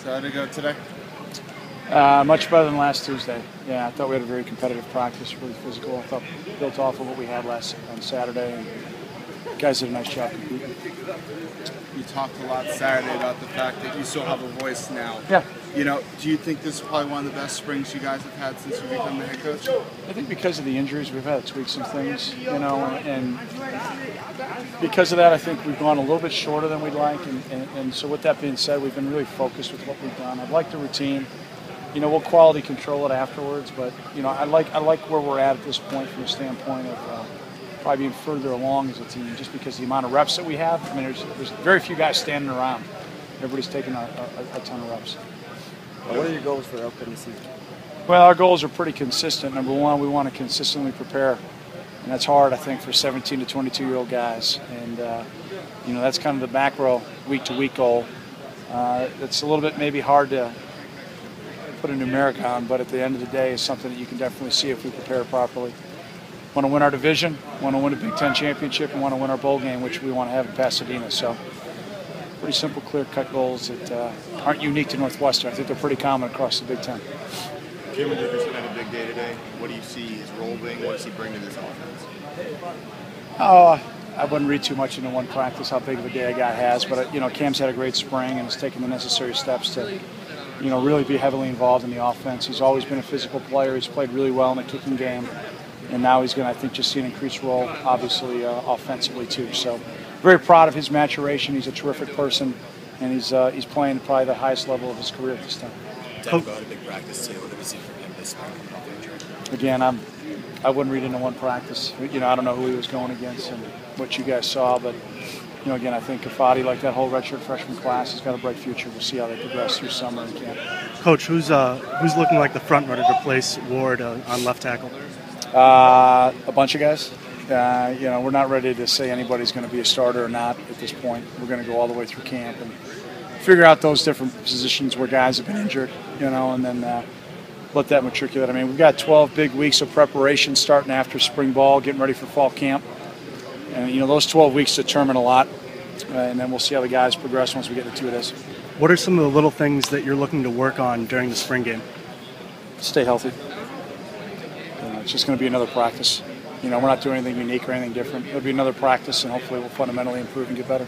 So how'd it go today? Much better than last Tuesday. Yeah, I thought we had a very competitive practice, really physical. I thought built off of what we had on Saturday, and guys did a nice job competing. You talked a lot Saturday about the fact that you still have a voice now. Yeah. You know, do you think this is probably one of the best springs you guys have had since you become the head coach? I think because of the injuries, we've had to tweak some things, and because of that, I think we've gone a little bit shorter than we'd like. And so with that being said, we've been really focused with what we've done. I'd like the routine. We'll quality control it afterwards, but I like where we're at this point from the standpoint of probably being further along as a team, just because of the amount of reps that we have. I mean, there's very few guys standing around. Everybody's taking a ton of reps. What are your goals for the upcoming season? Well, our goals are pretty consistent. Number one, we want to consistently prepare, and that's hard, I think, for 17 to 22-year-old guys. And that's kind of the macro week-to-week goal. It's a little bit maybe hard to put a numeric on, but at the end of the day, it's something that you can definitely see if we prepare properly. Want to win our division, want to win a Big Ten championship, and want to win our bowl game, which we want to have in Pasadena. So pretty simple, clear-cut goals that aren't unique to Northwestern. I think they're pretty common across the Big Ten. Jalen Dickerson had a big day today. What do you see his role being? What does he bring to this offense? Oh, I wouldn't read too much into one practice how big of a day a guy has, but Cam's had a great spring and has taken the necessary steps to really be heavily involved in the offense. He's always been a physical player. He's played really well in the kicking game, and now he's going to, I think, just see an increased role, obviously, offensively too. So very proud of his maturation. He's a terrific person, and he's playing probably the highest level of his career at this time. Denver had a big practice too. What did we see from him this morning? Again, I wouldn't read into one practice. I don't know who he was going against and what you guys saw, but again, I think Kafati, like that whole redshirt freshman class, has got a bright future. We'll see how they progress through summer and camp. Coach, who's looking like the front runner to place Ward on left tackle? A bunch of guys. We're not ready to say anybody's going to be a starter or not at this point. We're going to go all the way through camp and figure out those different positions where guys have been injured, and then let that matriculate. I mean, we've got 12 big weeks of preparation starting after spring ball, getting ready for fall camp. And, those 12 weeks determine a lot. And then we'll see how the guys progress once we get to 2 days. What are some of the little things that you're looking to work on during the spring game? Stay healthy. It's just going to be another practice. We're not doing anything unique or anything different. It'll be another practice, and hopefully we'll fundamentally improve and get better.